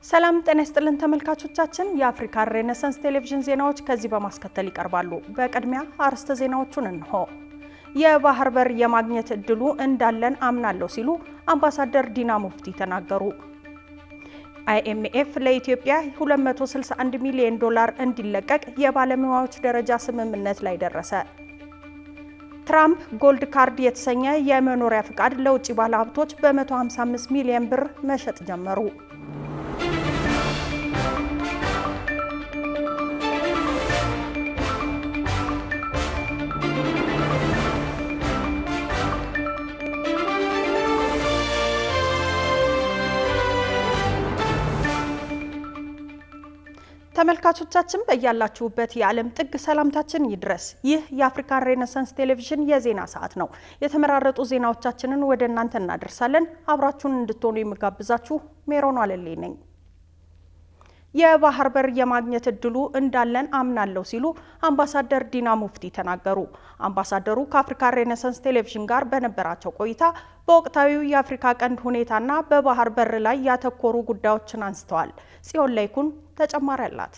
ሰላም ጤና ይስጥልን ተመልካቾቻችን የአፍሪካ ሬኔሳንስ ቴሌቪዥን ዜናዎች ከዚህ በማስከተል ይቀርባሉ። በቅድሚያ አርዕስተ ዜናዎቹን እንሆ። የባህር በር የማግኘት እድሉ እንዳለን አምናለሁ ሲሉ አምባሳደር ዲና ሙፍቲ ተናገሩ። IMF ለኢትዮጵያ $261 ሚሊዮን እንዲለቀቅ የባለሙያዎች ደረጃ ስምምነት ላይ ደረሰ። ትራምፕ ጎልድ ካርድ የተሰኘ የመኖሪያ ፍቃድ ለውጭ ባለሀብቶች በ155 ሚሊዮን ብር መሸጥ ጀመሩ። ተመልካቾቻችን በእያላችሁበት የዓለም ጥግ ሰላምታችን ይድረስ። ይህ የአፍሪካ ሬኔሳንስ ቴሌቪዥን የዜና ሰዓት ነው። የተመራረጡ ዜናዎቻችንን ወደ እናንተ እናደርሳለን። አብራችሁን እንድትሆኑ የምጋብዛችሁ ሜሮን አለሌ ነኝ። የባህር በር የማግኘት እድሉ እንዳለን አምናለሁ ሲሉ አምባሳደር ዲና ሙፍቲ ተናገሩ። አምባሳደሩ ከአፍሪካ ሬኔሳንስ ቴሌቪዥን ጋር በነበራቸው ቆይታ በወቅታዊው የአፍሪካ ቀንድ ሁኔታና በባህር በር ላይ ያተኮሩ ጉዳዮችን አንስተዋል። ጽዮን ላይኩን ተጨማሪ አላት።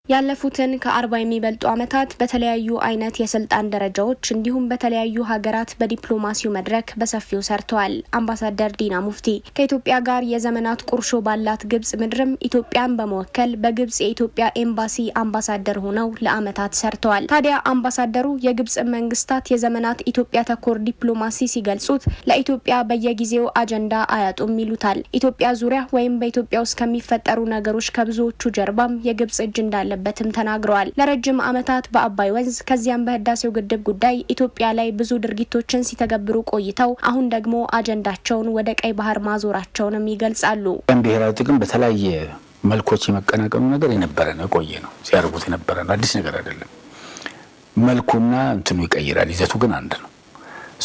ያለፉትን ከ40 የሚበልጡ ዓመታት በተለያዩ አይነት የስልጣን ደረጃዎች እንዲሁም በተለያዩ ሀገራት በዲፕሎማሲው መድረክ በሰፊው ሰርተዋል። አምባሳደር ዲና ሙፍቲ ከኢትዮጵያ ጋር የዘመናት ቁርሾ ባላት ግብጽ ምድርም ኢትዮጵያን በመወከል በግብጽ የኢትዮጵያ ኤምባሲ አምባሳደር ሆነው ለዓመታት ሰርተዋል። ታዲያ አምባሳደሩ የግብጽ መንግስታት የዘመናት ኢትዮጵያ ተኮር ዲፕሎማሲ ሲገልጹት ለኢትዮጵያ በየጊዜው አጀንዳ አያጡም ይሉታል። ኢትዮጵያ ዙሪያ ወይም በኢትዮጵያ ውስጥ ከሚፈጠሩ ነገሮች ከብዙዎቹ ጀርባም የግብጽ እጅ እንዳለ በትም ተናግረዋል። ለረጅም ዓመታት በአባይ ወንዝ ከዚያም በህዳሴው ግድብ ጉዳይ ኢትዮጵያ ላይ ብዙ ድርጊቶችን ሲተገብሩ ቆይተው አሁን ደግሞ አጀንዳቸውን ወደ ቀይ ባህር ማዞራቸውንም ይገልጻሉ። ብሔራዊ ጥቅም በተለያየ መልኮች የመቀናቀኑ ነገር የነበረ ነው፣ የቆየ ነው፣ ሲያርጉት የነበረ ነው፣ አዲስ ነገር አይደለም። መልኩና እንትኑ ይቀይራል፣ ይዘቱ ግን አንድ ነው።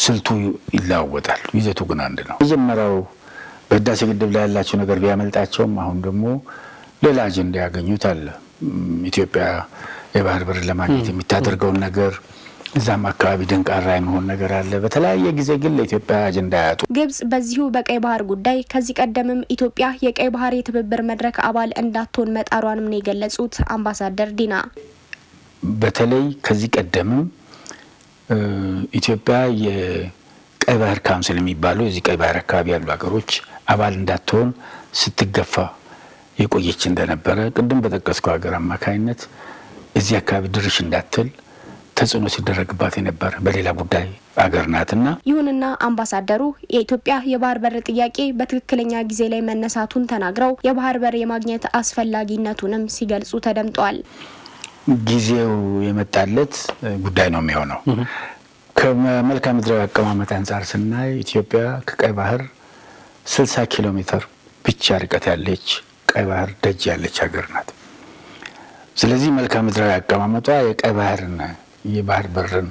ስልቱ ይለዋወጣል፣ ይዘቱ ግን አንድ ነው። መጀመሪያው በህዳሴ ግድብ ላይ ያላቸው ነገር ቢያመልጣቸውም አሁን ደግሞ ሌላ አጀንዳ ያገኙታል። ኢትዮጵያ የባህር በር ለማግኘት የምታደርገውን ነገር እዛም አካባቢ ደንቃራ የመሆን ነገር አለ። በተለያየ ጊዜ ግን ለኢትዮጵያ አጀንዳ ያጡ ግብጽ በዚሁ በቀይ ባህር ጉዳይ ከዚህ ቀደምም ኢትዮጵያ የቀይ ባህር የትብብር መድረክ አባል እንዳትሆን መጣሯንም ነው የገለጹት አምባሳደር ዲና። በተለይ ከዚህ ቀደምም ኢትዮጵያ የቀይ ባህር ካውንስል የሚባለው የዚህ ቀይ ባህር አካባቢ ያሉ ሀገሮች አባል እንዳትሆን ስትገፋ የቆየች እንደነበረ ቅድም በጠቀስከው ሀገር አማካይነት እዚህ አካባቢ ድርሽ እንዳትል ተጽዕኖ ሲደረግባት የነበረ በሌላ ጉዳይ ሀገር ናትና። ይሁንና አምባሳደሩ የኢትዮጵያ የባህር በር ጥያቄ በትክክለኛ ጊዜ ላይ መነሳቱን ተናግረው የባህር በር የማግኘት አስፈላጊነቱንም ሲገልጹ ተደምጠዋል። ጊዜው የመጣለት ጉዳይ ነው የሚሆነው። ከመልክዓ ምድራዊ አቀማመጥ አንጻር ስናይ ኢትዮጵያ ከቀይ ባህር 60 ኪሎ ሜትር ብቻ ርቀት ያለች ቀይ ባህር ደጅ ያለች ሀገር ናት። ስለዚህ መልክዓ ምድራዊ አቀማመጧ የቀይ ባህርን የባህር በርን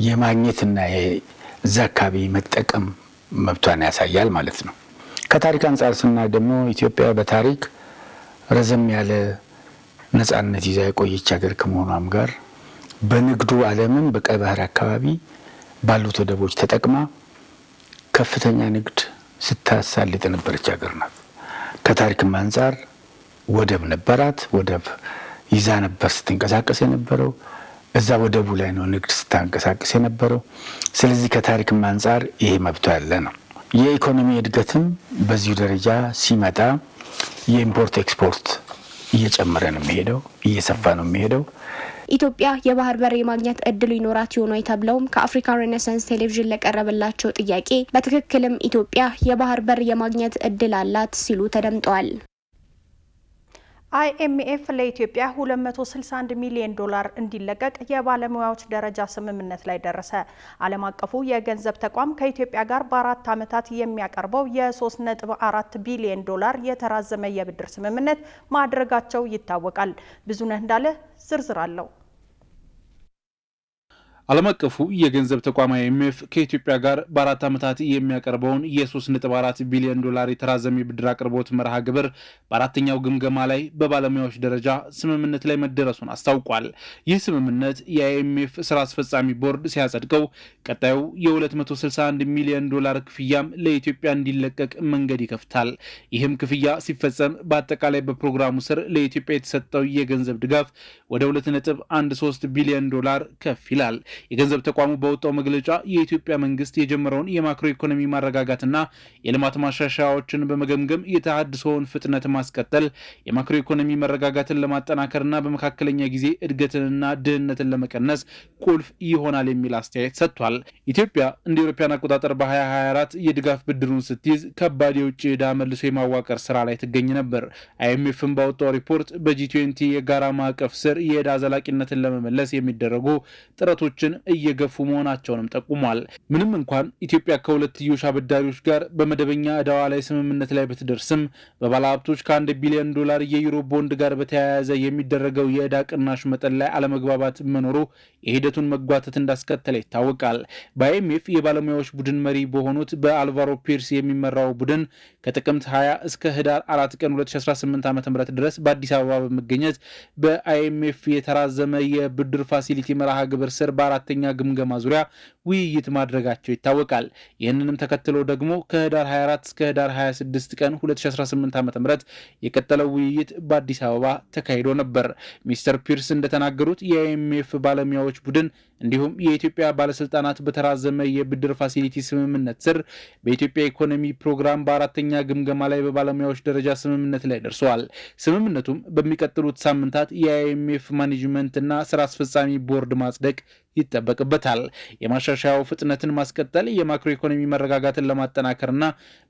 የማግኘትና የዛ አካባቢ መጠቀም መብቷን ያሳያል ማለት ነው። ከታሪክ አንጻር ስናይ ደግሞ ኢትዮጵያ በታሪክ ረዘም ያለ ነጻነት ይዛ የቆየች ሀገር ከመሆኗም ጋር በንግዱ ዓለምም በቀይ ባህር አካባቢ ባሉት ወደቦች ተጠቅማ ከፍተኛ ንግድ ስታሳልጥ የነበረች ሀገር ናት። ከታሪክም አንጻር ወደብ ነበራት። ወደብ ይዛ ነበር ስትንቀሳቀስ የነበረው። እዛ ወደቡ ላይ ነው ንግድ ስታንቀሳቀስ የነበረው። ስለዚህ ከታሪክም አንጻር ይሄ መብቶ ያለ ነው። የኢኮኖሚ እድገትም በዚሁ ደረጃ ሲመጣ የኢምፖርት ኤክስፖርት እየጨመረ ነው የሚሄደው፣ እየሰፋ ነው የሚሄደው። ኢትዮጵያ የባህር በር የማግኘት እድሉ ይኖራት ይሆናል ተብለውም ከአፍሪካ ሬኔሳንስ ቴሌቪዥን ለቀረበላቸው ጥያቄ በትክክልም ኢትዮጵያ የባህር በር የማግኘት እድል አላት ሲሉ ተደምጠዋል። IMF ለኢትዮጵያ $261 ሚሊዮን እንዲለቀቅ የባለሙያዎች ደረጃ ስምምነት ላይ ደረሰ። ዓለም አቀፉ የገንዘብ ተቋም ከኢትዮጵያ ጋር በ4 ዓመታት የሚያቀርበው የ$3.4 ቢሊዮን የተራዘመ የብድር ስምምነት ማድረጋቸው ይታወቃል። ብዙነህ እንዳለ ዝርዝር አለው። ዓለም አቀፉ የገንዘብ ተቋም IMF ከኢትዮጵያ ጋር በ4 ዓመታት የሚያቀርበውን የ3.4 ቢሊዮን ዶላር የተራዘመ ብድር አቅርቦት መርሃ ግብር በአራተኛው ግምገማ ላይ በባለሙያዎች ደረጃ ስምምነት ላይ መደረሱን አስታውቋል። ይህ ስምምነት የIMF ስራ አስፈጻሚ ቦርድ ሲያጸድቀው ቀጣዩ የ261 ሚሊዮን ዶላር ክፍያም ለኢትዮጵያ እንዲለቀቅ መንገድ ይከፍታል። ይህም ክፍያ ሲፈጸም በአጠቃላይ በፕሮግራሙ ስር ለኢትዮጵያ የተሰጠው የገንዘብ ድጋፍ ወደ 2.13 ቢሊዮን ዶላር ከፍ ይላል። የገንዘብ ተቋሙ በወጣው መግለጫ የኢትዮጵያ መንግስት የጀመረውን የማክሮ ኢኮኖሚ ማረጋጋትና የልማት ማሻሻያዎችን በመገምገም የተሃድሶውን ፍጥነት ማስቀጠል የማክሮ ኢኮኖሚ መረጋጋትን ለማጠናከርና በመካከለኛ ጊዜ እድገትንና ድህነትን ለመቀነስ ቁልፍ ይሆናል የሚል አስተያየት ሰጥቷል። ኢትዮጵያ እንደ አውሮፓውያን አቆጣጠር በ2024 የድጋፍ ብድሩን ስትይዝ ከባድ የውጭ ዕዳ መልሶ የማዋቀር ስራ ላይ ትገኝ ነበር። IMFም ባወጣው ሪፖርት በጂ20 የጋራ ማዕቀፍ ስር የዕዳ ዘላቂነትን ለመመለስ የሚደረጉ ጥረቶችን እየገፉ መሆናቸውንም ጠቁሟል። ምንም እንኳን ኢትዮጵያ ከሁለትዮሽ አበዳሪዎች ጋር በመደበኛ ዕዳዋ ላይ ስምምነት ላይ ብትደርስም በባለሀብቶች ከ1 ቢሊዮን ዶላር የዩሮ ቦንድ ጋር በተያያዘ የሚደረገው የዕዳ ቅናሽ መጠን ላይ አለመግባባት መኖሩ የሂደቱን መጓተት እንዳስከተለ ይታወቃል። በIMF የባለሙያዎች ቡድን መሪ በሆኑት በአልቫሮ ፒርስ የሚመራው ቡድን ከጥቅምት 20 እስከ ህዳር 4 ቀን 2018 ዓ.ም ድረስ በአዲስ አበባ በመገኘት በIMF የተራዘመ የብድር ፋሲሊቲ መርሃ ግብር ስር በአራተኛ ግምገማ ዙሪያ ውይይት ማድረጋቸው ይታወቃል። ይህንንም ተከትሎ ደግሞ ከህዳር 24 እስከ ህዳር 26 ቀን 2018 ዓ.ም የቀጠለው ውይይት በአዲስ አበባ ተካሂዶ ነበር። ሚስተር ፒርስ እንደተናገሩት የIMF ባለሙያዎች ቡድን እንዲሁም የኢትዮጵያ ባለስልጣናት በተራዘመ የብድር ፋሲሊቲ ስምምነት ስር በኢትዮጵያ ኢኮኖሚ ፕሮግራም በአራተኛ ግምገማ ላይ በባለሙያዎች ደረጃ ስምምነት ላይ ደርሰዋል። ስምምነቱም በሚቀጥሉት ሳምንታት የIMF ማኔጅመንት እና ስራ አስፈጻሚ ቦርድ ማጽደቅ ይጠበቅበታል። የማሻሻያው ፍጥነትን ማስቀጠል የማክሮ ኢኮኖሚ መረጋጋትን ለማጠናከርና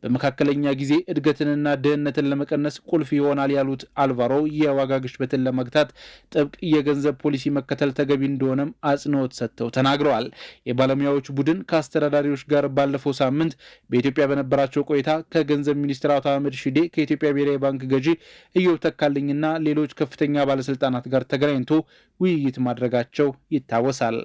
በመካከለኛ ጊዜ እድገትንና ድህነትን ለመቀነስ ቁልፍ ይሆናል ያሉት አልቫሮ የዋጋ ግሽበትን ለመግታት ጥብቅ የገንዘብ ፖሊሲ መከተል ተገቢ እንደሆነም አጽንኦት ሰጥተው ተናግረዋል። የባለሙያዎች ቡድን ከአስተዳዳሪዎች ጋር ባለፈው ሳምንት በኢትዮጵያ በነበራቸው ቆይታ ከገንዘብ ሚኒስትር አቶ አህመድ ሺዴ፣ ከኢትዮጵያ ብሔራዊ ባንክ ገዢ ኢዮብ ተካልኝና ሌሎች ከፍተኛ ባለስልጣናት ጋር ተገናኝቶ ውይይት ማድረጋቸው ይታወሳል።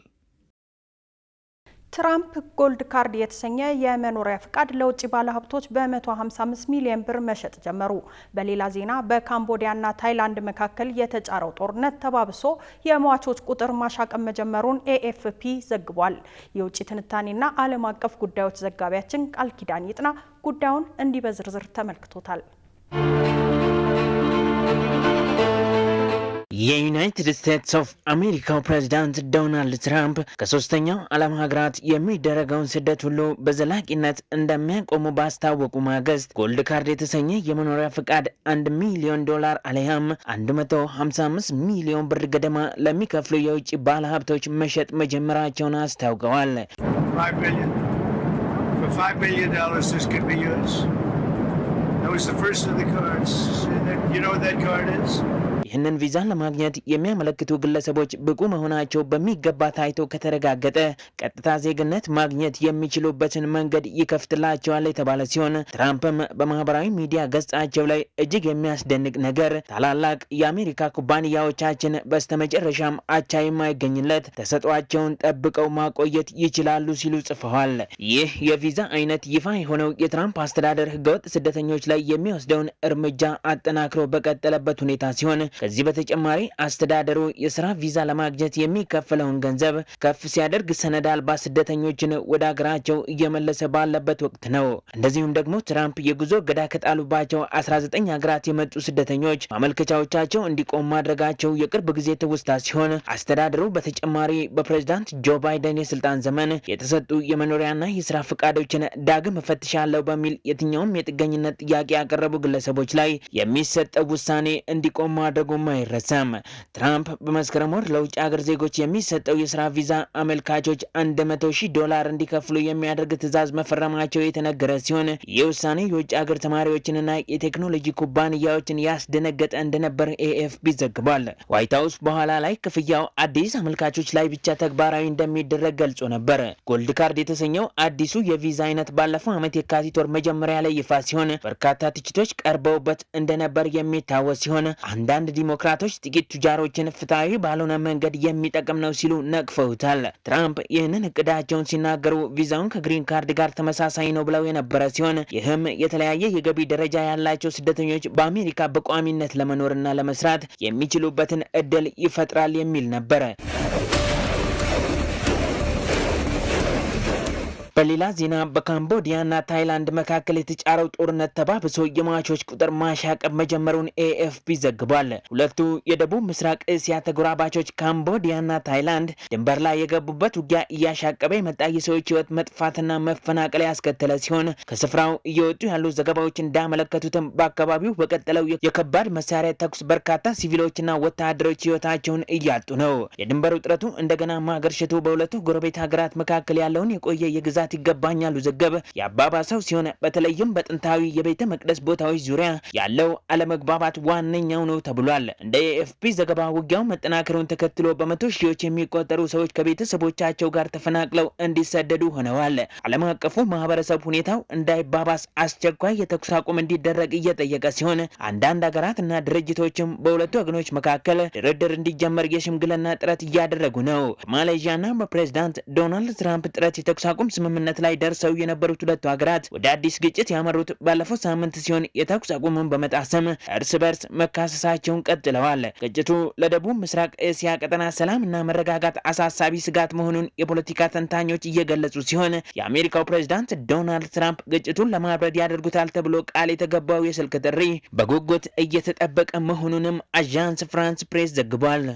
ትራምፕ ጎልድ ካርድ የተሰኘ የመኖሪያ ፍቃድ ለውጭ ባለሀብቶች በ155 ሚሊዮን ብር መሸጥ ጀመሩ። በሌላ ዜና በካምቦዲያና ታይላንድ መካከል የተጫረው ጦርነት ተባብሶ የሟቾች ቁጥር ማሻቀብ መጀመሩን AFP ዘግቧል። የውጭ ትንታኔና ዓለም አቀፍ ጉዳዮች ዘጋቢያችን ቃል ኪዳን ይጥና ጉዳዩን እንዲህ በዝርዝር ተመልክቶታል። የዩናይትድ ስቴትስ ኦፍ አሜሪካው ፕሬዝዳንት ዶናልድ ትራምፕ ከሶስተኛው ዓለም ሀገራት የሚደረገውን ስደት ሁሉ በዘላቂነት እንደሚያቆሙ ባስታወቁ ማግስት ጎልድ ካርድ የተሰኘ የመኖሪያ ፍቃድ $1 ሚሊዮን አሊያም 155 ሚሊዮን ብር ገደማ ለሚከፍሉ የውጭ ባለሀብቶች መሸጥ መጀመራቸውን አስታውቀዋል። ይህንን ቪዛን ለማግኘት የሚያመለክቱ ግለሰቦች ብቁ መሆናቸው በሚገባ ታይቶ ከተረጋገጠ ቀጥታ ዜግነት ማግኘት የሚችሉበትን መንገድ ይከፍትላቸዋል የተባለ ሲሆን ትራምፕም በማህበራዊ ሚዲያ ገጻቸው ላይ እጅግ የሚያስደንቅ ነገር ታላላቅ የአሜሪካ ኩባንያዎቻችን በስተመጨረሻም አቻ የማይገኝለት ተሰጧቸውን ጠብቀው ማቆየት ይችላሉ ሲሉ ጽፈዋል። ይህ የቪዛ አይነት ይፋ የሆነው የትራምፕ አስተዳደር ህገወጥ ስደተኞች ላይ የሚወስደውን እርምጃ አጠናክሮ በቀጠለበት ሁኔታ ሲሆን ከዚህ በተጨማሪ አስተዳደሩ የስራ ቪዛ ለማግኘት የሚከፈለውን ገንዘብ ከፍ ሲያደርግ ሰነድ አልባ ስደተኞችን ወደ ሀገራቸው እየመለሰ ባለበት ወቅት ነው። እንደዚሁም ደግሞ ትራምፕ የጉዞ እገዳ ከጣሉባቸው 19 ሀገራት የመጡ ስደተኞች ማመልከቻዎቻቸው እንዲቆም ማድረጋቸው የቅርብ ጊዜ ትውስታ ሲሆን አስተዳደሩ በተጨማሪ በፕሬዝዳንት ጆ ባይደን የስልጣን ዘመን የተሰጡ የመኖሪያና የስራ ፈቃዶችን ዳግም እፈትሻለሁ በሚል የትኛውም የጥገኝነት ጥያቄ ያቀረቡ ግለሰቦች ላይ የሚሰጠው ውሳኔ እንዲቆም ማድረጉ አይረሳም። ትራምፕ በመስከረም ወር ለውጭ ሀገር ዜጎች የሚሰጠው የስራ ቪዛ አመልካቾች $100,000 እንዲከፍሉ የሚያደርግ ትዕዛዝ መፈረማቸው የተነገረ ሲሆን ይህ ውሳኔ የውጭ ሀገር ተማሪዎችንና የቴክኖሎጂ ኩባንያዎችን ያስደነገጠ እንደነበር AFP ዘግቧል። ዋይት ሀውስ በኋላ ላይ ክፍያው አዲስ አመልካቾች ላይ ብቻ ተግባራዊ እንደሚደረግ ገልጾ ነበር። ጎልድ ካርድ የተሰኘው አዲሱ የቪዛ አይነት ባለፈው ዓመት የካቲት ወር መጀመሪያ ላይ ይፋ ሲሆን በርካታ ትችቶች ቀርበውበት እንደነበር የሚታወስ ሲሆን አንዳንድ ዲሞክራቶች ጥቂት ቱጃሮችን ፍትሐዊ ባልሆነ መንገድ የሚጠቅም ነው ሲሉ ነቅፈውታል። ትራምፕ ይህንን እቅዳቸውን ሲናገሩ ቪዛውን ከግሪን ካርድ ጋር ተመሳሳይ ነው ብለው የነበረ ሲሆን ይህም የተለያየ የገቢ ደረጃ ያላቸው ስደተኞች በአሜሪካ በቋሚነት ለመኖርና ለመስራት የሚችሉበትን እድል ይፈጥራል የሚል ነበር። በሌላ ዜና በካምቦዲያና ታይላንድ መካከል የተጫረው ጦርነት ተባብሶ የሟቾች ቁጥር ማሻቀብ መጀመሩን ኤኤፍፒ ዘግቧል። ሁለቱ የደቡብ ምስራቅ እስያ ተጎራባቾች ካምቦዲያና ታይላንድ ድንበር ላይ የገቡበት ውጊያ እያሻቀበ የመጣ የሰዎች ሕይወት መጥፋትና መፈናቀል ያስከተለ ሲሆን ከስፍራው እየወጡ ያሉ ዘገባዎች እንዳመለከቱትም በአካባቢው በቀጠለው የከባድ መሳሪያ ተኩስ በርካታ ሲቪሎችና ወታደሮች ሕይወታቸውን እያጡ ነው። የድንበር ውጥረቱ እንደገና ማገርሸቱ በሁለቱ ጎረቤት ሀገራት መካከል ያለውን የቆየ የግዛት ይገባኛል ውዝግብ ያባባሰው ሲሆን በተለይም በጥንታዊ የቤተ መቅደስ ቦታዎች ዙሪያ ያለው አለመግባባት ዋነኛው ነው ተብሏል። እንደ ኤኤፍፒ ዘገባ ውጊያው መጠናከሩን ተከትሎ በመቶ ሺዎች የሚቆጠሩ ሰዎች ከቤተሰቦቻቸው ጋር ተፈናቅለው እንዲሰደዱ ሆነዋል። ዓለም አቀፉ ማህበረሰብ ሁኔታው እንዳይባባስ አስቸኳይ የተኩስ አቁም እንዲደረግ እየጠየቀ ሲሆን አንዳንድ ሀገራትና ድርጅቶችም በሁለቱ ወገኖች መካከል ድርድር እንዲጀመር የሽምግልና ጥረት እያደረጉ ነው። ማሌዥያና በፕሬዝዳንት ዶናልድ ትራምፕ ጥረት የተኩስ አቁም ስምምነት ላይ ደርሰው የነበሩት ሁለቱ ሀገራት ወደ አዲስ ግጭት ያመሩት ባለፈው ሳምንት ሲሆን የተኩስ አቁሙን በመጣሰም እርስ በርስ መካሰሳቸውን ቀጥለዋል። ግጭቱ ለደቡብ ምስራቅ እስያ ቀጠና ሰላምና መረጋጋት አሳሳቢ ስጋት መሆኑን የፖለቲካ ተንታኞች እየገለጹ ሲሆን የአሜሪካው ፕሬዝዳንት ዶናልድ ትራምፕ ግጭቱን ለማብረድ ያደርጉታል ተብሎ ቃል የተገባው የስልክ ጥሪ በጉጉት እየተጠበቀ መሆኑንም አዣንስ ፍራንስ ፕሬስ ዘግቧል።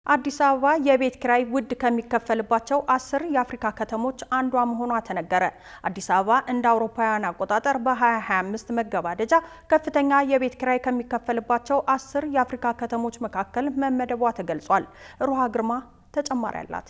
አዲስ አበባ የቤት ኪራይ ውድ ከሚከፈልባቸው 10 የአፍሪካ ከተሞች አንዷ መሆኗ ተነገረ። አዲስ አበባ እንደ አውሮፓውያን አቆጣጠር በ2025 መገባደጃ ከፍተኛ የቤት ኪራይ ከሚከፈልባቸው 10 የአፍሪካ ከተሞች መካከል መመደቧ ተገልጿል። ሩሃ ግርማ ተጨማሪ አላት።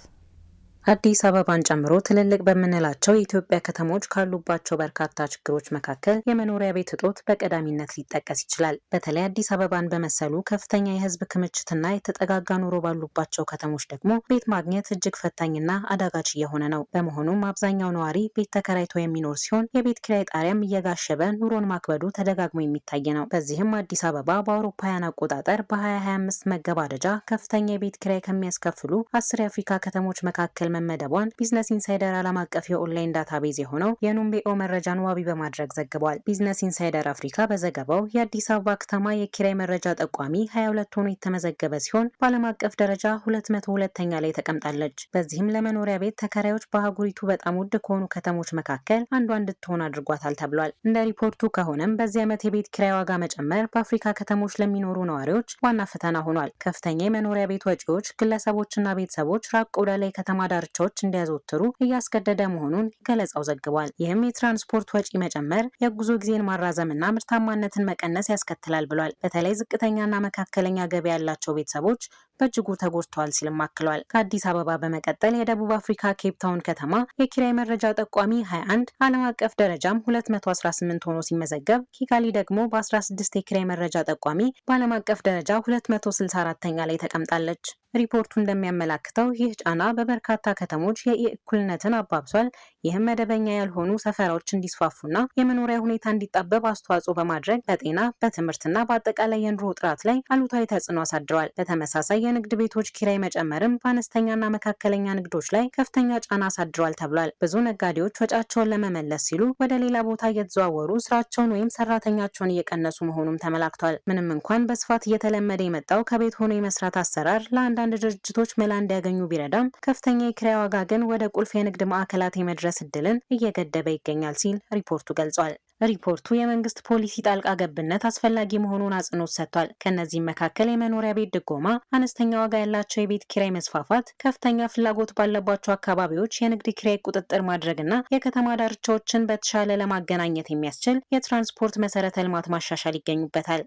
አዲስ አበባን ጨምሮ ትልልቅ በምንላቸው የኢትዮጵያ ከተሞች ካሉባቸው በርካታ ችግሮች መካከል የመኖሪያ ቤት እጦት በቀዳሚነት ሊጠቀስ ይችላል። በተለይ አዲስ አበባን በመሰሉ ከፍተኛ የሕዝብ ክምችትና የተጠጋጋ ኑሮ ባሉባቸው ከተሞች ደግሞ ቤት ማግኘት እጅግ ፈታኝና አዳጋች እየሆነ ነው። በመሆኑም አብዛኛው ነዋሪ ቤት ተከራይቶ የሚኖር ሲሆን የቤት ኪራይ ጣሪያም እየጋሸበ ኑሮን ማክበዱ ተደጋግሞ የሚታይ ነው። በዚህም አዲስ አበባ በአውሮፓውያን አቆጣጠር በ2025 መገባደጃ ከፍተኛ የቤት ኪራይ ከሚያስከፍሉ 10 የአፍሪካ ከተሞች መካከል መመደቧን ቢዝነስ ኢንሳይደር ዓለም አቀፍ የኦንላይን ዳታቤዝ የሆነው የኑምቤኦ መረጃን ዋቢ በማድረግ ዘግቧል። ቢዝነስ ኢንሳይደር አፍሪካ በዘገባው የአዲስ አበባ ከተማ የኪራይ መረጃ ጠቋሚ 22 ሆኖ የተመዘገበ ሲሆን በዓለም አቀፍ ደረጃ 202ኛ ላይ ተቀምጣለች። በዚህም ለመኖሪያ ቤት ተከራዮች በአህጉሪቱ በጣም ውድ ከሆኑ ከተሞች መካከል አንዷ እንድትሆን አድርጓታል ተብሏል። እንደ ሪፖርቱ ከሆነም በዚህ ዓመት የቤት ኪራይ ዋጋ መጨመር በአፍሪካ ከተሞች ለሚኖሩ ነዋሪዎች ዋና ፈተና ሆኗል። ከፍተኛ የመኖሪያ ቤት ወጪዎች ግለሰቦችና ቤተሰቦች ራቅ ወዳለ ከተማ ዳርቻዎች እንዲያዘወትሩ እያስገደደ መሆኑን ገለጻው ዘግቧል። ይህም የትራንስፖርት ወጪ መጨመር፣ የጉዞ ጊዜን ማራዘምና ምርታማነትን መቀነስ ያስከትላል ብሏል። በተለይ ዝቅተኛና መካከለኛ ገቢ ያላቸው ቤተሰቦች በእጅጉ ተጎድተዋል ሲልም አክሏል። ከአዲስ አበባ በመቀጠል የደቡብ አፍሪካ ኬፕታውን ከተማ የኪራይ መረጃ ጠቋሚ 21፣ ዓለም አቀፍ ደረጃም 218 ሆኖ ሲመዘገብ ኪጋሊ ደግሞ በ16 የኪራይ መረጃ ጠቋሚ በዓለም አቀፍ ደረጃ 264ኛ ላይ ተቀምጣለች። ሪፖርቱ እንደሚያመላክተው ይህ ጫና በበርካታ ከተሞች የእኩልነትን አባብሷል። ይህም መደበኛ ያልሆኑ ሰፈራዎች እንዲስፋፉና የመኖሪያ ሁኔታ እንዲጣበብ አስተዋጽኦ በማድረግ በጤና በትምህርትና በአጠቃላይ የኑሮ ጥራት ላይ አሉታዊ ተጽዕኖ አሳድረዋል። በተመሳሳይ የንግድ ቤቶች ኪራይ መጨመርም በአነስተኛና መካከለኛ ንግዶች ላይ ከፍተኛ ጫና አሳድሯል ተብሏል። ብዙ ነጋዴዎች ወጫቸውን ለመመለስ ሲሉ ወደ ሌላ ቦታ እየተዘዋወሩ ስራቸውን ወይም ሰራተኛቸውን እየቀነሱ መሆኑም ተመላክቷል። ምንም እንኳን በስፋት እየተለመደ የመጣው ከቤት ሆኖ የመስራት አሰራር ለአንዳንድ ድርጅቶች መላ እንዲያገኙ ቢረዳም ከፍተኛ የኪራይ ዋጋ ግን ወደ ቁልፍ የንግድ ማዕከላት የመድረስ እድልን እየገደበ ይገኛል ሲል ሪፖርቱ ገልጿል። ሪፖርቱ የመንግስት ፖሊሲ ጣልቃ ገብነት አስፈላጊ መሆኑን አጽንኦት ሰጥቷል። ከነዚህም መካከል የመኖሪያ ቤት ድጎማ፣ አነስተኛ ዋጋ ያላቸው የቤት ኪራይ መስፋፋት፣ ከፍተኛ ፍላጎት ባለባቸው አካባቢዎች የንግድ ኪራይ ቁጥጥር ማድረግና የከተማ ዳርቻዎችን በተሻለ ለማገናኘት የሚያስችል የትራንስፖርት መሰረተ ልማት ማሻሻል ይገኙበታል።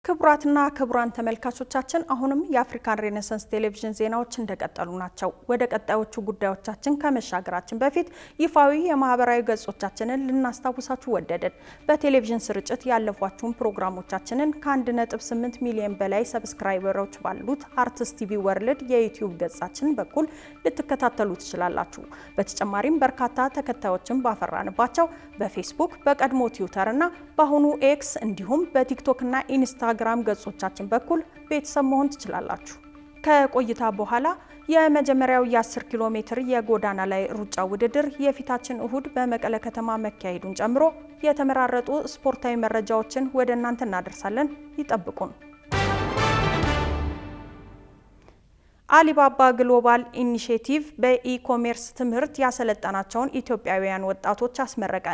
ክቡራትና ክቡራን ተመልካቾቻችን አሁንም የአፍሪካን ሬኔሳንስ ቴሌቪዥን ዜናዎች እንደቀጠሉ ናቸው። ወደ ቀጣዮቹ ጉዳዮቻችን ከመሻገራችን በፊት ይፋዊ የማህበራዊ ገጾቻችንን ልናስታውሳችሁ ወደድን። በቴሌቪዥን ስርጭት ያለፏችሁን ፕሮግራሞቻችንን ከ1.8 ሚሊዮን በላይ ሰብስክራይበሮች ባሉት አርትስ ቲቪ ወርልድ የዩቲዩብ ገጻችን በኩል ልትከታተሉ ትችላላችሁ። በተጨማሪም በርካታ ተከታዮችን ባፈራንባቸው በፌስቡክ፣ በቀድሞ ትዊተር እና በአሁኑ ኤክስ እንዲሁም በቲክቶክ እና ኢንስታግራም ገጾቻችን በኩል ቤተሰብ መሆን ትችላላችሁ። ከቆይታ በኋላ የመጀመሪያው የ10 ኪሎ ሜትር የጎዳና ላይ ሩጫ ውድድር የፊታችን እሁድ በመቀለ ከተማ መካሄዱን ጨምሮ የተመራረጡ ስፖርታዊ መረጃዎችን ወደ እናንተ እናደርሳለን። ይጠብቁን። አሊባባ ግሎባል ኢኒሼቲቭ በኢኮሜርስ ትምህርት ያሰለጠናቸውን ኢትዮጵያውያን ወጣቶች አስመረቀ።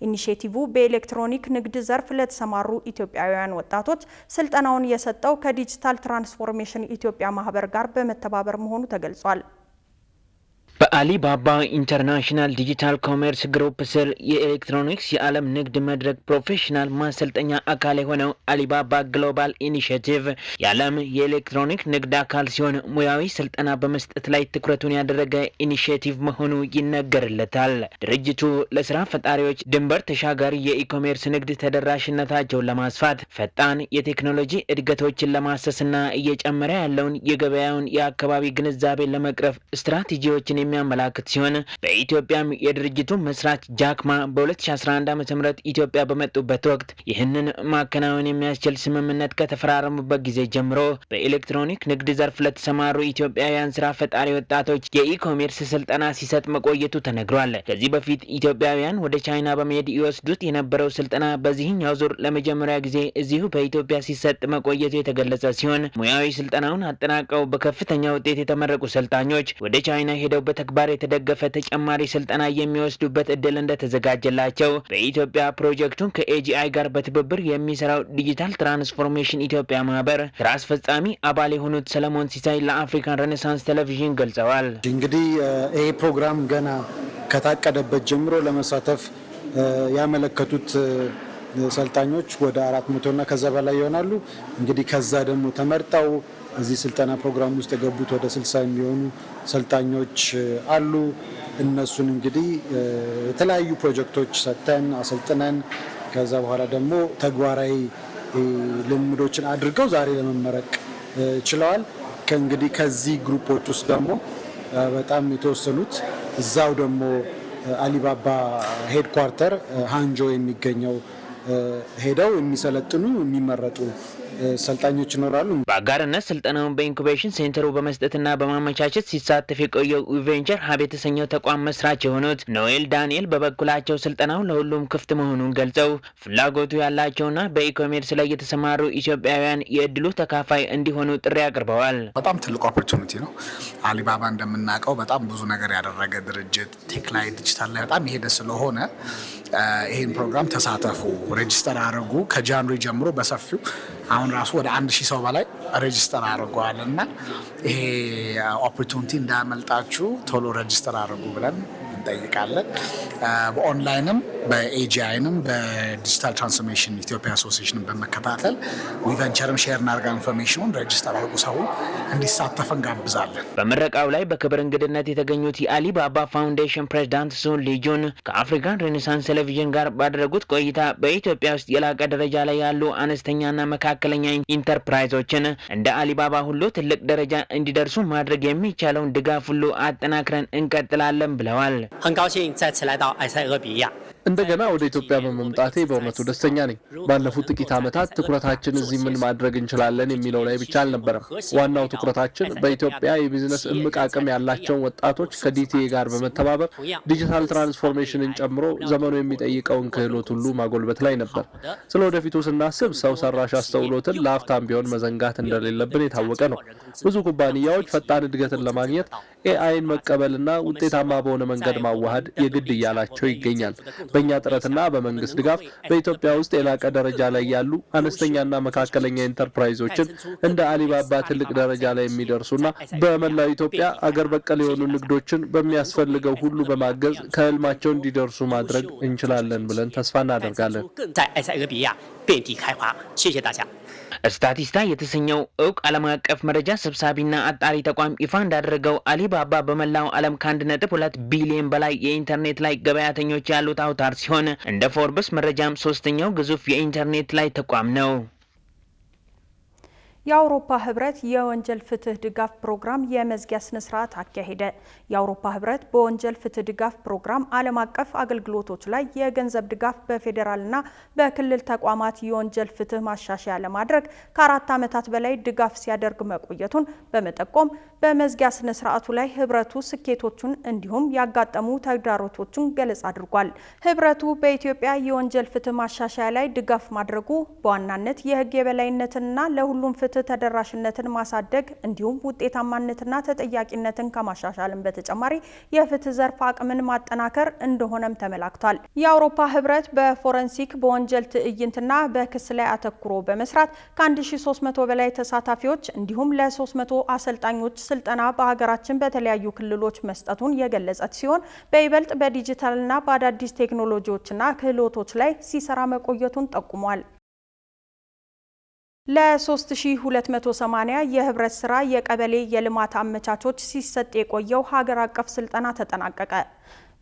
ኢኒሼቲቭ በኤሌክትሮኒክ ንግድ ዘርፍ ለተሰማሩ ኢትዮጵያውያን ወጣቶች ስልጠናውን የሰጠው ከዲጂታል ትራንስፎርሜሽን ኢትዮጵያ ማህበር ጋር በመተባበር መሆኑ ተገልጿል። በአሊባባ ኢንተርናሽናል ዲጂታል ኮሜርስ ግሩፕ ስር የኤሌክትሮኒክስ የዓለም ንግድ መድረክ ፕሮፌሽናል ማሰልጠኛ አካል የሆነው አሊባባ ግሎባል ኢኒሼቲቭ የዓለም የኤሌክትሮኒክ ንግድ አካል ሲሆን ሙያዊ ስልጠና በመስጠት ላይ ትኩረቱን ያደረገ ኢኒሼቲቭ መሆኑ ይነገርለታል። ድርጅቱ ለስራ ፈጣሪዎች ድንበር ተሻጋሪ የኢኮሜርስ ንግድ ተደራሽነታቸውን ለማስፋት ፈጣን የቴክኖሎጂ እድገቶችን ለማሰስና እየጨመረ ያለውን የገበያውን የአካባቢ ግንዛቤ ለመቅረፍ ስትራቴጂዎችን የሚያመላክት ሲሆን በኢትዮጵያም የድርጅቱ መስራች ጃክማ በ2011 ዓ.ም ኢትዮጵያ በመጡበት ወቅት ይህንን ማከናወን የሚያስችል ስምምነት ከተፈራረሙበት ጊዜ ጀምሮ በኤሌክትሮኒክ ንግድ ዘርፍ ለተሰማሩ ኢትዮጵያውያን ስራ ፈጣሪ ወጣቶች የኢኮሜርስ ስልጠና ሲሰጥ መቆየቱ ተነግሯል። ከዚህ በፊት ኢትዮጵያውያን ወደ ቻይና በመሄድ ይወስዱት የነበረው ስልጠና በዚህኛው ዙር ለመጀመሪያ ጊዜ እዚሁ በኢትዮጵያ ሲሰጥ መቆየቱ የተገለጸ ሲሆን ሙያዊ ስልጠናውን አጠናቀው በከፍተኛ ውጤት የተመረቁ ሰልጣኞች ወደ ቻይና ሄደው በተግባር የተደገፈ ተጨማሪ ስልጠና የሚወስዱበት እድል እንደተዘጋጀላቸው በኢትዮጵያ ፕሮጀክቱን ከኤጂአይ ጋር በትብብር የሚሰራው ዲጂታል ትራንስፎርሜሽን ኢትዮጵያ ማህበር ስራ አስፈጻሚ አባል የሆኑት ሰለሞን ሲሳይ ለአፍሪካን ሬኔሳንስ ቴሌቪዥን ገልጸዋል። እንግዲህ ይሄ ፕሮግራም ገና ከታቀደበት ጀምሮ ለመሳተፍ ያመለከቱት ሰልጣኞች ወደ 400 እና ከዛ በላይ ይሆናሉ። እንግዲህ ከዛ ደግሞ ተመርጠው እዚህ ስልጠና ፕሮግራም ውስጥ የገቡት ወደ 60 የሚሆኑ ሰልጣኞች አሉ። እነሱን እንግዲህ የተለያዩ ፕሮጀክቶች ሰጥተን አሰልጥነን ከዛ በኋላ ደግሞ ተግባራዊ ልምዶችን አድርገው ዛሬ ለመመረቅ ችለዋል። ከእንግዲህ ከዚህ ግሩፖች ውስጥ ደግሞ በጣም የተወሰኑት እዛው ደግሞ አሊባባ ሄድኳርተር ሃንጆ የሚገኘው ሄደው የሚሰለጥኑ የሚመረጡ ሰልጣኞች ይኖራሉ። በአጋርነት ስልጠናውን በኢንኩቤሽን ሴንተሩ በመስጠትና በማመቻቸት ሲሳተፍ የቆየው ዌንቸር ሀብ የተሰኘው ተቋም መስራች የሆኑት ኖኤል ዳንኤል በበኩላቸው ስልጠናው ለሁሉም ክፍት መሆኑን ገልጸው ፍላጎቱ ያላቸውና በኢኮሜርስ ላይ የተሰማሩ ኢትዮጵያውያን የእድሉ ተካፋይ እንዲሆኑ ጥሪ አቅርበዋል። በጣም ትልቅ ኦፖርቹኒቲ ነው። አሊባባ እንደምናውቀው በጣም ብዙ ነገር ያደረገ ድርጅት ቴክ ላይ ዲጂታል ላይ በጣም የሄደ ስለሆነ ይህን ፕሮግራም ተሳተፉ፣ ሬጅስተር አድርጉ። ከጃንዋሪ ጀምሮ በሰፊው አሁን ራሱ ወደ 1000 ሰው በላይ ሬጅስተር አድርገዋል እና ይሄ ኦፖርቹኒቲ እንዳያመልጣችሁ ቶሎ ሬጅስተር አድርጉ ብለን እንጠይቃለን። በኦንላይንም በኤጂአይንም በዲጂታል ትራንስፎርሜሽን ኢትዮጵያ አሶሲዬሽንን በመከታተል ዊቨንቸርም ሼር እናርጋ ኢንፎርሜሽኑን ሬጅስተር አድርጉ ሰው እንዲሳተፍ እንጋብዛለን። በምረቃው ላይ በክብር እንግድነት የተገኙት የአሊባባ ፋውንዴሽን ፕሬዝዳንት ሱን ሊጁን ከአፍሪካን ሬኔሳንስ ቴሌቪዥን ጋር ባደረጉት ቆይታ በኢትዮጵያ ውስጥ የላቀ ደረጃ ላይ ያሉ አነስተኛና መካከለኛ ኢንተርፕራይዞችን እንደ አሊባባ ሁሉ ትልቅ ደረጃ እንዲደርሱ ማድረግ የሚቻለውን ድጋፍ ሁሉ አጠናክረን እንቀጥላለን ብለዋል። እንደገና ወደ ኢትዮጵያ በመምጣቴ በእውነቱ ደስተኛ ነኝ። ባለፉት ጥቂት ዓመታት ትኩረታችን እዚህ ምን ማድረግ እንችላለን የሚለው ላይ ብቻ አልነበረም። ዋናው ትኩረታችን በኢትዮጵያ የቢዝነስ እምቅ አቅም ያላቸውን ወጣቶች ከዲቲኤ ጋር በመተባበር ዲጂታል ትራንስፎርሜሽንን ጨምሮ ዘመኑ የሚጠይቀውን ክህሎት ሁሉ ማጎልበት ላይ ነበር። ስለ ወደፊቱ ስናስብ ሰው ሰራሽ አስተውሎትን ለአፍታም ቢሆን መዘንጋት እንደሌለብን የታወቀ ነው። ብዙ ኩባንያዎች ፈጣን እድገትን ለማግኘት ኤአይን መቀበልና ውጤታማ በሆነ መንገድ ማዋሃድ የግድ እያላቸው ይገኛል። በእኛ ጥረትና በመንግስት ድጋፍ በኢትዮጵያ ውስጥ የላቀ ደረጃ ላይ ያሉ አነስተኛና መካከለኛ ኢንተርፕራይዞችን እንደ አሊባባ ትልቅ ደረጃ ላይ የሚደርሱና በመላው ኢትዮጵያ አገር በቀል የሆኑ ንግዶችን በሚያስፈልገው ሁሉ በማገዝ ከህልማቸው እንዲደርሱ ማድረግ እንችላለን ብለን ተስፋ እናደርጋለን። ስታቲስታ የተሰኘው እውቅ ዓለም አቀፍ መረጃ ሰብሳቢና አጣሪ ተቋም ይፋ እንዳደረገው አሊባባ በመላው ዓለም ከ1.2 ቢሊዮን በላይ የኢንተርኔት ላይ ገበያተኞች ያሉት አውታር ሲሆን እንደ ፎርብስ መረጃም ሶስተኛው ግዙፍ የኢንተርኔት ላይ ተቋም ነው። የአውሮፓ ህብረት የወንጀል ፍትህ ድጋፍ ፕሮግራም የመዝጊያ ስነ ስርዓት አካሄደ። የአውሮፓ ህብረት በወንጀል ፍትህ ድጋፍ ፕሮግራም ዓለም አቀፍ አገልግሎቶች ላይ የገንዘብ ድጋፍ በፌዴራልና በክልል ተቋማት የወንጀል ፍትህ ማሻሻያ ለማድረግ ከ4 ዓመታት በላይ ድጋፍ ሲያደርግ መቆየቱን በመጠቆም በመዝጊያ ስነ ስርዓቱ ላይ ህብረቱ ስኬቶቹን እንዲሁም ያጋጠሙ ተግዳሮቶቹን ገለጻ አድርጓል። ህብረቱ በኢትዮጵያ የወንጀል ፍትህ ማሻሻያ ላይ ድጋፍ ማድረጉ በዋናነት የህግ የበላይነትንና ለሁሉም ፍትህ ተደራሽነትን ማሳደግ እንዲሁም ውጤታማነትና ተጠያቂነትን ከማሻሻልም በተጨማሪ የፍትህ ዘርፍ አቅምን ማጠናከር እንደሆነም ተመላክቷል። የአውሮፓ ህብረት በፎረንሲክ በወንጀል ትዕይንትና በክስ ላይ አተኩሮ በመስራት ከ1300 በላይ ተሳታፊዎች እንዲሁም ለ300 አሰልጣኞች ስልጠና በሀገራችን በተለያዩ ክልሎች መስጠቱን የገለጸች ሲሆን በይበልጥ በዲጂታልና በአዳዲስ ቴክኖሎጂዎችና ክህሎቶች ላይ ሲሰራ መቆየቱን ጠቁሟል። ለ3280 የህብረት ስራ የቀበሌ የልማት አመቻቾች ሲሰጥ የቆየው ሀገር አቀፍ ስልጠና ተጠናቀቀ።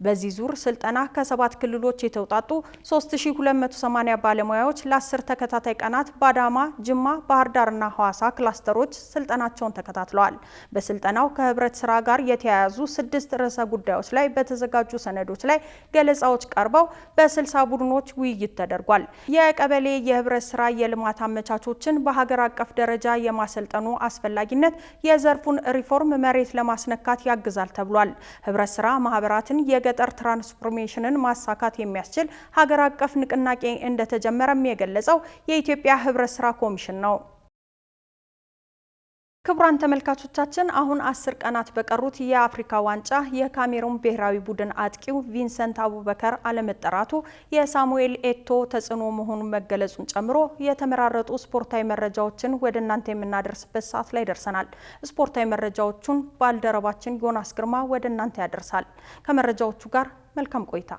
በዚህ ዙር ስልጠና ከ7 ክልሎች የተውጣጡ 3280 ባለሙያዎች ለ10 ተከታታይ ቀናት በአዳማ፣ ጅማ፣ ባህር ዳርና ሐዋሳ ክላስተሮች ስልጠናቸውን ተከታትለዋል። በስልጠናው ከህብረት ስራ ጋር የተያያዙ 6 ርዕሰ ጉዳዮች ላይ በተዘጋጁ ሰነዶች ላይ ገለጻዎች ቀርበው በ60 ቡድኖች ውይይት ተደርጓል። የቀበሌ የህብረት ስራ የልማት አመቻቾችን በሀገር አቀፍ ደረጃ የማሰልጠኑ አስፈላጊነት የዘርፉን ሪፎርም መሬት ለማስነካት ያግዛል ተብሏል። ህብረት ስራ ማህበራትን የገጠር ትራንስፎርሜሽንን ማሳካት የሚያስችል ሀገር አቀፍ ንቅናቄ እንደተጀመረም የገለጸው የኢትዮጵያ ህብረት ስራ ኮሚሽን ነው። ክቡራን ተመልካቾቻችን አሁን 10 ቀናት በቀሩት የአፍሪካ ዋንጫ የካሜሩን ብሔራዊ ቡድን አጥቂው ቪንሰንት አቡበከር አለመጠራቱ የሳሙኤል ኤቶ ተጽዕኖ መሆኑን መገለጹን ጨምሮ የተመራረጡ ስፖርታዊ መረጃዎችን ወደ እናንተ የምናደርስበት ሰዓት ላይ ደርሰናል። ስፖርታዊ መረጃዎቹን ባልደረባችን ዮናስ ግርማ ወደ እናንተ ያደርሳል። ከመረጃዎቹ ጋር መልካም ቆይታ።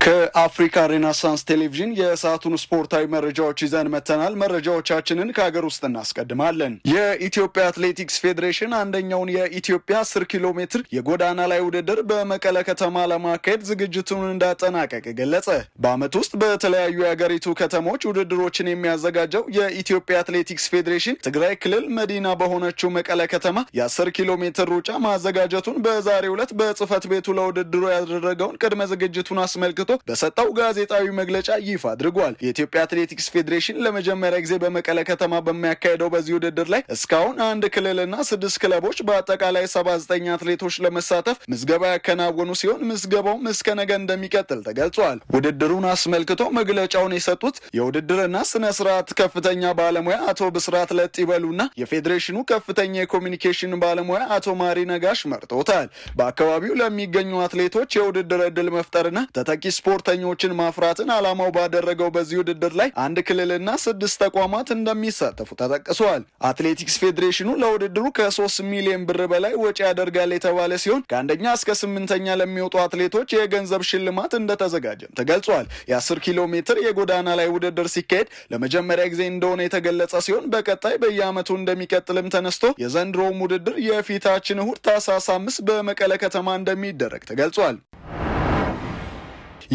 ከአፍሪካ ሬናሳንስ ቴሌቪዥን የሰዓቱን ስፖርታዊ መረጃዎች ይዘን መተናል። መረጃዎቻችንን ከሀገር ውስጥ እናስቀድማለን። የኢትዮጵያ አትሌቲክስ ፌዴሬሽን አንደኛውን የኢትዮጵያ 10 ኪሎ ሜትር የጎዳና ላይ ውድድር በመቀለ ከተማ ለማካሄድ ዝግጅቱን እንዳጠናቀቀ ገለጸ። በዓመት ውስጥ በተለያዩ የሀገሪቱ ከተሞች ውድድሮችን የሚያዘጋጀው የኢትዮጵያ አትሌቲክስ ፌዴሬሽን ትግራይ ክልል መዲና በሆነችው መቀለ ከተማ የ10 ኪሎ ሜትር ሩጫ ማዘጋጀቱን በዛሬው ዕለት በጽህፈት ቤቱ ለውድድሩ ያደረገውን ቅድመ ዝግጅቱን አስመልክቶ በሰጠው ጋዜጣዊ መግለጫ ይፋ አድርጓል። የኢትዮጵያ አትሌቲክስ ፌዴሬሽን ለመጀመሪያ ጊዜ በመቀለ ከተማ በሚያካሄደው በዚህ ውድድር ላይ እስካሁን 1 ክልልና 6 ክለቦች በአጠቃላይ 79 አትሌቶች ለመሳተፍ ምዝገባ ያከናወኑ ሲሆን ምዝገባውም እስከ ነገ እንደሚቀጥል ተገልጿል። ውድድሩን አስመልክቶ መግለጫውን የሰጡት የውድድርና ስነ ስርዓት ከፍተኛ ባለሙያ አቶ ብስራት ለጥይበሉና የፌዴሬሽኑ ከፍተኛ የኮሚኒኬሽን ባለሙያ አቶ ማሪ ነጋሽ መርጦታል። በአካባቢው ለሚገኙ አትሌቶች የውድድር ዕድል መፍጠርና ተተኪ ስፖርተኞችን ማፍራትን ዓላማው ባደረገው በዚህ ውድድር ላይ 1 ክልልና 6 ተቋማት እንደሚሳተፉ ተጠቅሷል። አትሌቲክስ ፌዴሬሽኑ ለውድድሩ ከ3 ሚሊዮን ብር በላይ ወጪ ያደርጋል የተባለ ሲሆን ከአንደኛ እስከ 8ኛ ለሚወጡ አትሌቶች የገንዘብ ሽልማት እንደተዘጋጀም ተገልጿል። የ10 ኪሎ ሜትር የጎዳና ላይ ውድድር ሲካሄድ ለመጀመሪያ ጊዜ እንደሆነ የተገለጸ ሲሆን በቀጣይ በየዓመቱ እንደሚቀጥልም ተነስቶ የዘንድሮውም ውድድር የፊታችን እሁድ ታህሳስ 5 በመቀለ ከተማ እንደሚደረግ ተገልጿል።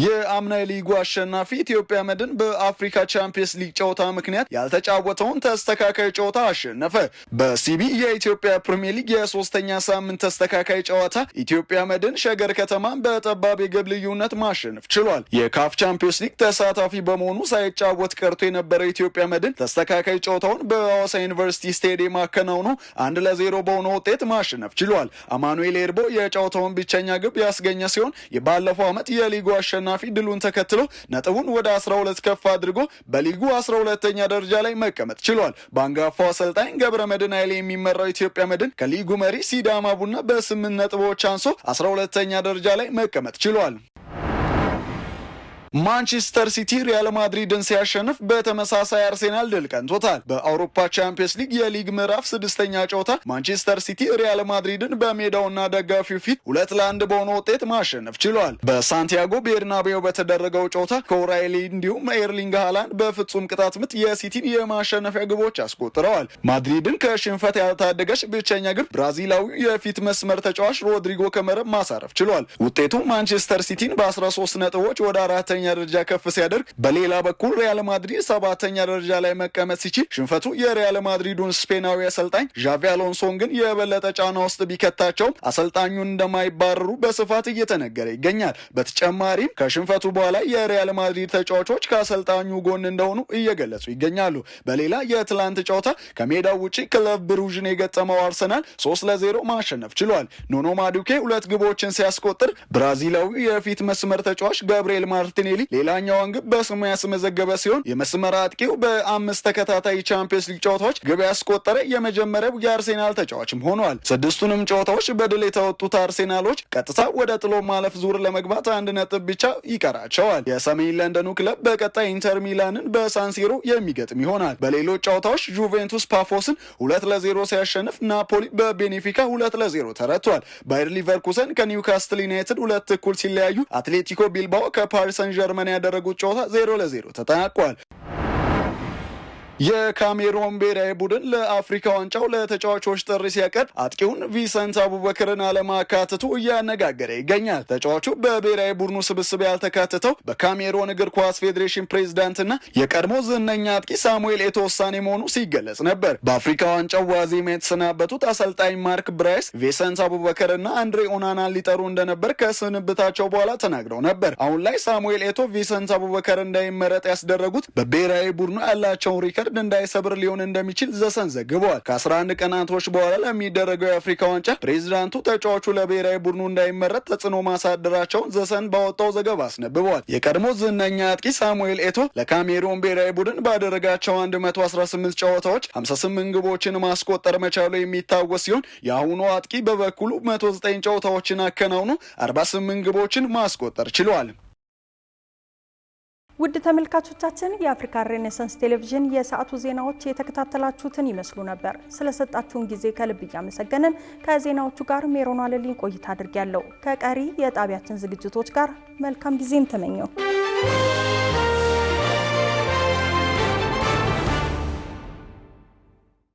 የአምና ሊጉ አሸናፊ ኢትዮጵያ መድን በአፍሪካ ቻምፒየንስ ሊግ ጨዋታ ምክንያት ያልተጫወተውን ተስተካካይ ጨዋታ አሸነፈ። በሲቢ የኢትዮጵያ ፕሪሚየር ሊግ የሶስተኛ ሳምንት ተስተካካይ ጨዋታ ኢትዮጵያ መድን ሸገር ከተማን በጠባብ የግብ ልዩነት ማሸነፍ ችሏል። የካፍ ቻምፒየንስ ሊግ ተሳታፊ በመሆኑ ሳይጫወት ቀርቶ የነበረው ኢትዮጵያ መድን ተስተካካይ ጨዋታውን በሐዋሳ ዩኒቨርሲቲ ስቴዲየም አከናውኖ 1-0 በሆነ ውጤት ማሸነፍ ችሏል። አማኑኤል ኤርቦ የጨዋታውን ብቸኛ ግብ ያስገኘ ሲሆን የባለፈው ዓመት የሊጉ አሸናፊ ድሉን ተከትሎ ነጥቡን ወደ 12 ከፍ አድርጎ በሊጉ 12ኛ ደረጃ ላይ መቀመጥ ችሏል። በአንጋፋው አሰልጣኝ ገብረመድህን ኃይሌ የሚመራው ኢትዮጵያ መድን ከሊጉ መሪ ሲዳማ ቡና በ8 ነጥቦች አንሶ 12ኛ ደረጃ ላይ መቀመጥ ችሏል። ማንቸስተር ሲቲ ሪያል ማድሪድን ሲያሸንፍ በተመሳሳይ አርሴናል ድል ቀንቶታል። በአውሮፓ ቻምፒየንስ ሊግ የሊግ ምዕራፍ 6ኛ ጨዋታ ማንቸስተር ሲቲ ሪያል ማድሪድን በሜዳውና ደጋፊው ፊት 2-1 በሆነ ውጤት ማሸነፍ ችሏል። በሳንቲያጎ ቤርናቤው በተደረገው ጨዋታ ኮራይሊ እንዲሁም ኤርሊንግ ሃላንድ በፍጹም ቅጣት ምት የሲቲን የማሸነፊያ ግቦች አስቆጥረዋል። ማድሪድን ከሽንፈት ያልታደገች ብቸኛ ግብ ብራዚላዊው የፊት መስመር ተጫዋች ሮድሪጎ ከመረብ ማሳረፍ ችሏል። ውጤቱ ማንቸስተር ሲቲን በ13 ነጥቦች ወደ 4ኛ ደረጃ ከፍ ሲያደርግ፣ በሌላ በኩል ሪያል ማድሪድ 7ኛ ደረጃ ላይ መቀመጥ ሲችል ሽንፈቱ የሪያል ማድሪዱን ስፔናዊ አሰልጣኝ ዣቪ አሎንሶን ግን የበለጠ ጫና ውስጥ ቢከታቸውም አሰልጣኙን እንደማይባረሩ በስፋት እየተነገረ ይገኛል። በተጨማሪም ከሽንፈቱ በኋላ የሪያል ማድሪድ ተጫዋቾች ከአሰልጣኙ ጎን እንደሆኑ እየገለጹ ይገኛሉ። በሌላ የትላንት ጨዋታ ከሜዳው ውጪ ክለብ ብሩዥን የገጠመው አርሰናል 3-0 ማሸነፍ ችሏል። ኖኖ ማዱኬ 2 ግቦችን ሲያስቆጥር ብራዚላዊ የፊት መስመር ተጫዋች ጋብሪኤል ማርቲኔሊ ሌላኛውን ግብ በስሙ ያስመዘገበ ሲሆን የመስመር አጥቂው በ5 ተከታታይ ቻምፒየንስ ሊግ ጨዋታዎች ግብ ያስቆጠረ የመጀመሪያው የአርሴናል ተጫዋችም ሆኗል። 6ቱንም ጨዋታዎች በድል የተወጡት አርሴናሎች ቀጥታ ወደ ጥሎ ማለፍ ዙር ለመግባት 1 ነጥብ ብቻ ይቀራቸዋል። የሰሜን ለንደኑ ክለብ በቀጣይ ኢንተር ሚላንን በሳንሲሮ የሚገጥም ይሆናል። በሌሎች ጨዋታዎች ጁቬንቱስ ፓፎስን 2-0 ሲያሸንፍ ናፖሊ በቤኔፊካ 2-0 ተረቷል። ባየር ሊቨርኩሰን ከኒውካስትል ዩናይትድ 2-1 ሲለያዩ አትሌቲኮ ቢልባኦ ከፓሪስ ሰን ጀርመን ያደረጉት ጨዋታ 0-0 ተጠናቋል። የካሜሮን ብሔራዊ ቡድን ለአፍሪካ ዋንጫው ለተጫዋቾች ጥሪ ሲያቀርብ አጥቂውን ቪሰንት አቡበከርን አለማካተቱ እያነጋገረ ይገኛል። ተጫዋቹ በብሔራዊ ቡድኑ ስብስብ ያልተካተተው በካሜሮን እግር ኳስ ፌዴሬሽን ፕሬዝዳንትና የቀድሞ ዝነኛ አጥቂ ሳሙኤል ኤቶ ውሳኔ መሆኑ ሲገለጽ ነበር። በአፍሪካ ዋንጫው ዋዜማ የተሰናበቱት አሰልጣኝ ማርክ ብራይስ ቪሰንት አቡበከርና አንድሬ ኦናናን ሊጠሩ እንደነበር ከስንብታቸው በኋላ ተናግረው ነበር። አሁን ላይ ሳሙኤል ኤቶ ቪሰንት አቡበከር እንዳይመረጥ ያስደረጉት በብሔራዊ ቡድኑ ያላቸውን ሪከርድ እንዳይሰብር ሊሆን እንደሚችል ዘሰን ዘግቧል። ከ11 ቀናቶች በኋላ ለሚደረገው የአፍሪካ ዋንጫ ፕሬዝዳንቱ ተጫዋቹ ለብሔራዊ ቡድኑ እንዳይመረጥ ተጽዕኖ ማሳደራቸውን ዘሰን ባወጣው ዘገባ አስነብቧል። የቀድሞ ዝነኛ አጥቂ ሳሙኤል ኤቶ ለካሜሩን ብሔራዊ ቡድን ባደረጋቸው 118 ጨዋታዎች 58 ግቦችን ማስቆጠር መቻሉ የሚታወስ ሲሆን የአሁኑ አጥቂ በበኩሉ 109 ጨዋታዎችን አከናውኖ 48 ግቦችን ማስቆጠር ችሏል። ውድ ተመልካቾቻችን የአፍሪካ ሬኔሳንስ ቴሌቪዥን የሰዓቱ ዜናዎች የተከታተላችሁትን ይመስሉ ነበር። ስለሰጣችሁን ጊዜ ከልብ እያመሰገንን ከዜናዎቹ ጋር ሜሮን አለልኝ ቆይታ አድርጌያለሁ። ከቀሪ የጣቢያችን ዝግጅቶች ጋር መልካም ጊዜን ተመኘው።